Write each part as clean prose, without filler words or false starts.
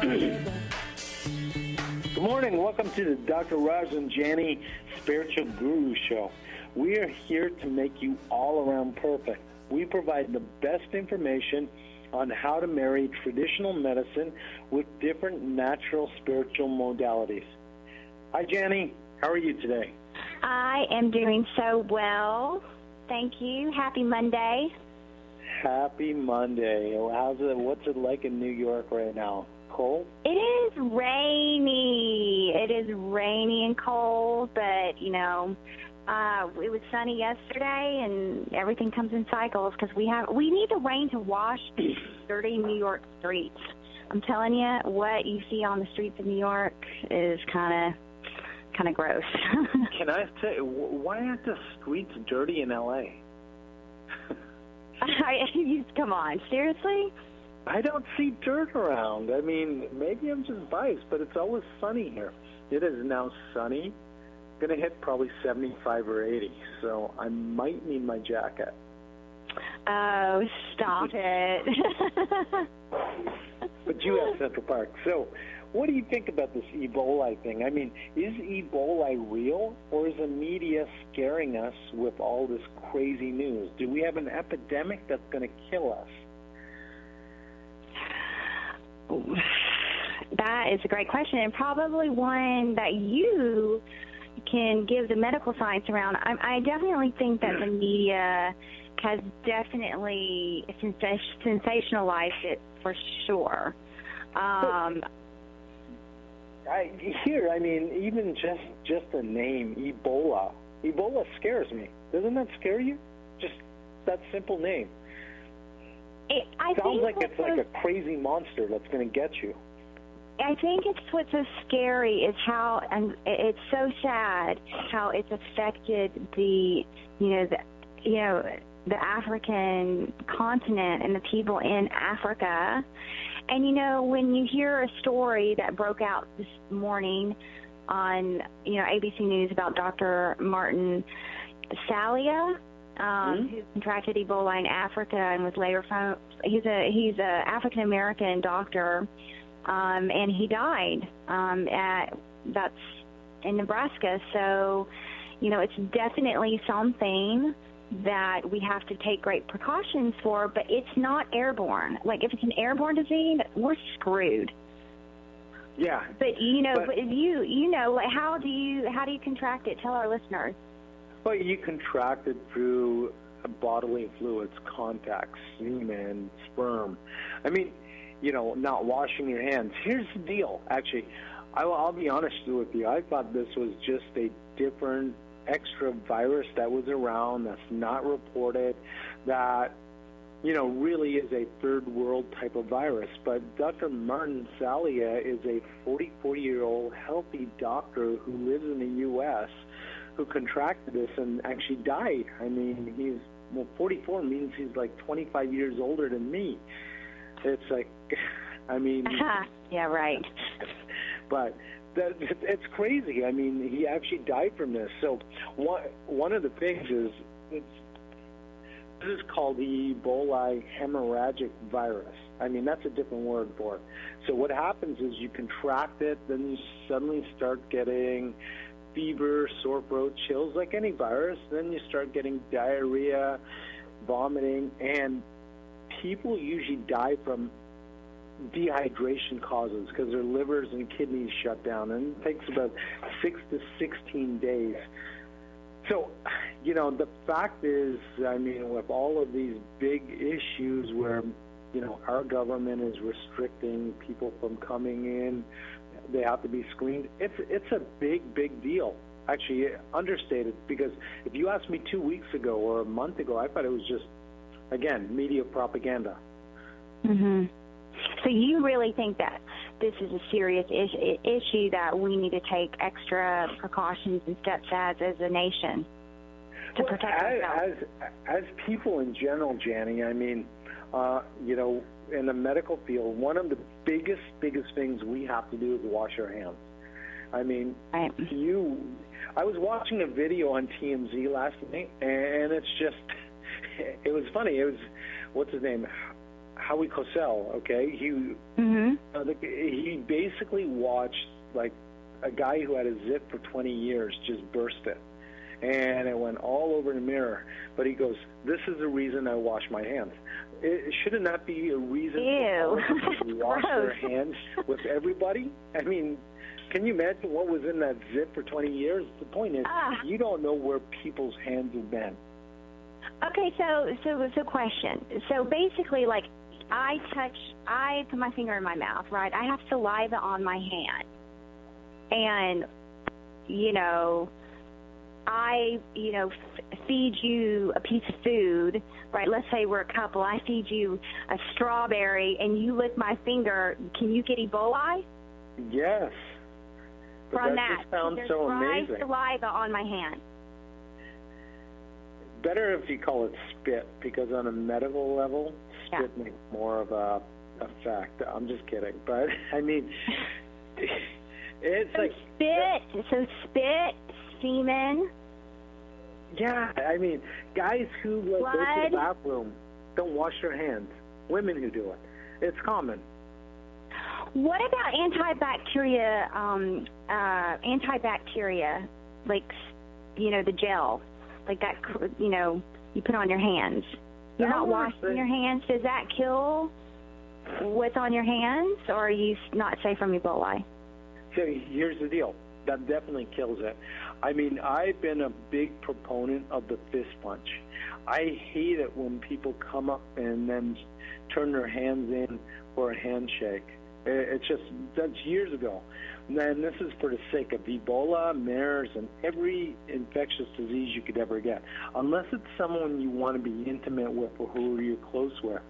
Good morning. Welcome to the Dr. Rajan Jani Spiritual Guru Show. We are here to make you all around perfect. We provide the best information on how to marry traditional medicine with different natural spiritual modalities. Hi, Jani. How are you today? I am doing so well. Thank you. Happy Monday. Happy Monday. What's it like in New York right now? Cold? It is rainy. It is rainy and cold, but, it was sunny yesterday, and everything comes in cycles because we need the rain to wash dirty New York streets. I'm telling you, what you see on the streets of New York is kind of gross. Can I say, why aren't the streets dirty in L.A.? Come on, seriously? I don't see dirt around. I mean, maybe I'm just biased, but it's always sunny here. It is now sunny. Going to hit probably 75 or 80, so I might need my jacket. Oh, stop it. But you have Central Park. So what do you think about this Ebola thing? I mean, is Ebola real, or is the media scaring us with all this crazy news? Do we have an epidemic that's going to kill us? That is a great question, and probably one that you can give the medical science around. I definitely think that the media has definitely sensationalized it for sure. Even just the name Ebola. Ebola scares me. Doesn't that scare you? Just that simple name. Sounds like it's like a crazy monster that's going to get you. I think it's what's so scary is how, and it's so sad how it's affected the African continent and the people in Africa. And when you hear a story that broke out this morning on ABC News about Dr. Martin Salia, who contracted Ebola in Africa and was later found, he's a African American doctor, and he died. That's in Nebraska. So, it's definitely something that we have to take great precautions for, but it's not airborne. Like, if it's an airborne disease, we're screwed. Yeah. But how do you contract it? Tell our listeners. Well, you contract it through bodily fluids, contacts, semen, sperm. I mean, not washing your hands. Here's the deal. Actually, I'll be honest with you. I thought this was just a different extra virus that was around that's not reported, that really is a third world type of virus. But Dr. Martin Salia is a 44-year-old healthy doctor who lives in the U.S. who contracted this and actually died. I mean, 44 means he's like 25 years older than me. It's like, yeah, right. But it's crazy. I mean, he actually died from this. So one of the things is this is called the Ebola hemorrhagic virus. I mean, that's a different word for it. So what happens is you contract it, then you suddenly start getting fever, sore throat, chills like any virus. Then you start getting diarrhea, vomiting, and people usually die from dehydration causes because their livers and kidneys shut down, and it takes about 6 to 16 days. So, the fact is, with all of these big issues where, our government is restricting people from coming in, they have to be screened, it's a big, big deal. Actually, understated, because if you asked me 2 weeks ago or a month ago, I thought it was just, again, media propaganda. Mm-hmm. So you really think that this is a serious issue that we need to take extra precautions and steps as a nation to protect ourselves? As people in general, Jani, in the medical field, one of the biggest things we have to do is wash our hands. I mean, right. I was watching a video on TMZ last night, and it was funny. It was, what's his name? Howie Cosell, okay? He basically watched like a guy who had a zit for 20 years just burst it, and it went all over the mirror. But he goes, "This is the reason I wash my hands." Should it not be a reason to wash their hands with everybody? I mean, can you imagine what was in that zit for 20 years? The point is, you don't know where people's hands have been. Okay, so question. So basically, like, I put my finger in my mouth, right? I have saliva on my hand. And, I, feed you a piece of food, right? Let's say we're a couple. I feed you a strawberry, and you lick my finger. Can you get Ebola? Yes. But from that just sounds so amazing. There's dry saliva on my hand. Better if you call it spit, because on a medical level, spit makes more of a effect. I'm just kidding. But, I mean, it's so like... spit, semen. Yeah, I mean, guys who go to the bathroom don't wash their hands. Women who do it. It's common. What about antibacteria, like, the gel, like that, you put on your hands? You're not washing your hands. Does that kill what's on your hands, or are you not safe from Ebola? So here's the deal. That definitely kills it. I mean, I've been a big proponent of the fist punch. I hate it when people come up and then turn their hands in for a handshake. It's just, that's years ago. And then this is for the sake of Ebola, MERS, and every infectious disease you could ever get. Unless it's someone you want to be intimate with or who you're close with.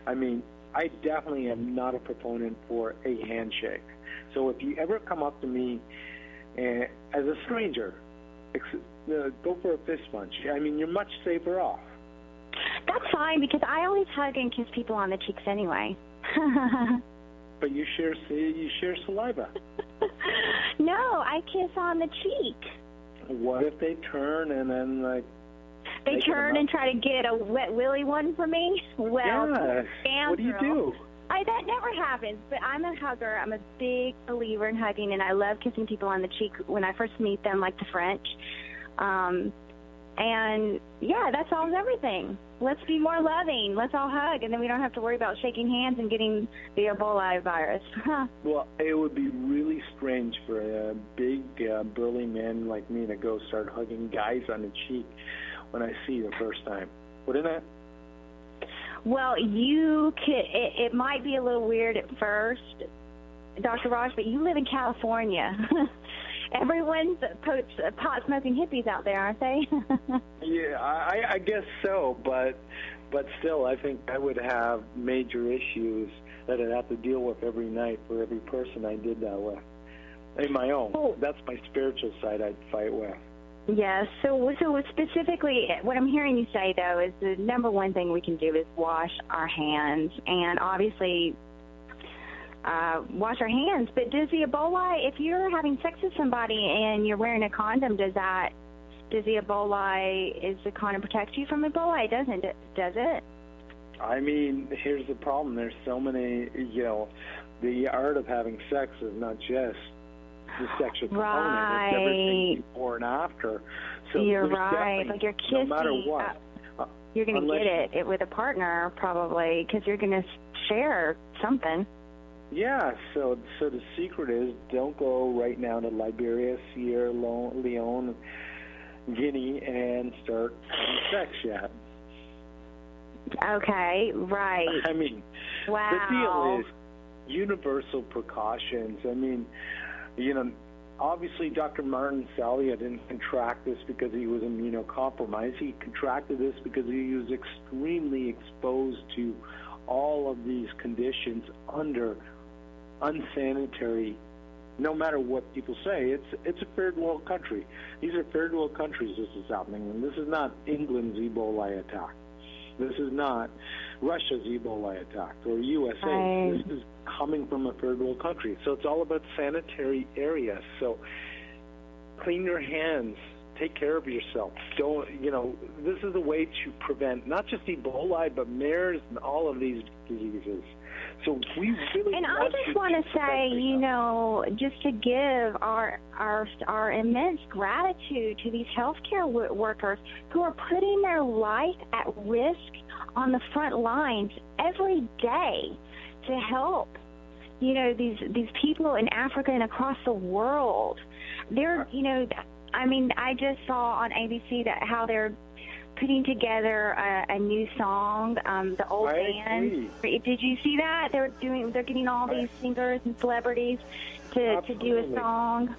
I mean, I definitely am not a proponent for a handshake. So if you ever come up to me as a stranger, go for a fist punch. I mean, you're much safer off. That's fine, because I always hug and kiss people on the cheeks anyway. But you share saliva. No, I kiss on the cheek. What if they turn and then, like... They turn and try to get a wet willy one for me? Well, yes. What do you do? That never happens, but I'm a hugger. I'm a big believer in hugging, and I love kissing people on the cheek when I first meet them, like the French. And, yeah, that solves everything. Let's be more loving. Let's all hug, and then we don't have to worry about shaking hands and getting the Ebola virus. Well, it would be really strange for a big, burly man like me to go start hugging guys on the cheek when I see you the first time. Wouldn't it? Well, you could. It might be a little weird at first, Dr. Raj, but you live in California. Everyone's pot-smoking hippies out there, aren't they? Yeah, I guess so, but still, I think I would have major issues that I'd have to deal with every night for every person I did that with. In my own. Oh. That's my spiritual side I'd fight with. Yes. So specifically, what I'm hearing you say, though, is the number one thing we can do is wash our hands. And obviously, wash our hands. But does the Ebola, if you're having sex with somebody and you're wearing a condom, does the condom protect you from Ebola? It doesn't, does it? I mean, here's the problem. There's so many, the art of having sex is not just the sexual component. It's everything before and after. So you're right. Like you're kissing. No matter what. You're going to get it with a partner probably, because you're going to share something. Yeah, so the secret is don't go right now to Liberia, Sierra Leone, Guinea, and start having sex yet. Okay, right. I mean, wow. The deal is universal precautions. I mean, obviously Dr. Martin Salvia didn't contract this because he was immunocompromised. He contracted this because he was extremely exposed to all of these conditions under unsanitary, no matter what people say. It's a third world country. These are third world countries this is happening, and this is not England's Ebola attack. This is not Russia's Ebola attack or USA. Right. This is coming from a third world country. So it's all about sanitary areas. So clean your hands take care of yourself. Don't, this is a way to prevent not just Ebola, but MERS and all of these diseases. So we really and I just want to say, just to give our immense gratitude to these healthcare workers who are putting their life at risk on the front lines every day to help, these people in Africa and across the world. They're, I just saw on ABC how they're putting together a new song, the old band. Did you see that? They're getting all these singers and celebrities to do a song.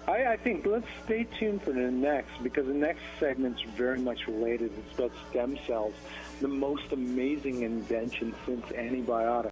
I think let's stay tuned for the next, because the next segment's very much related. It's about stem cells, the most amazing invention since antibiotics.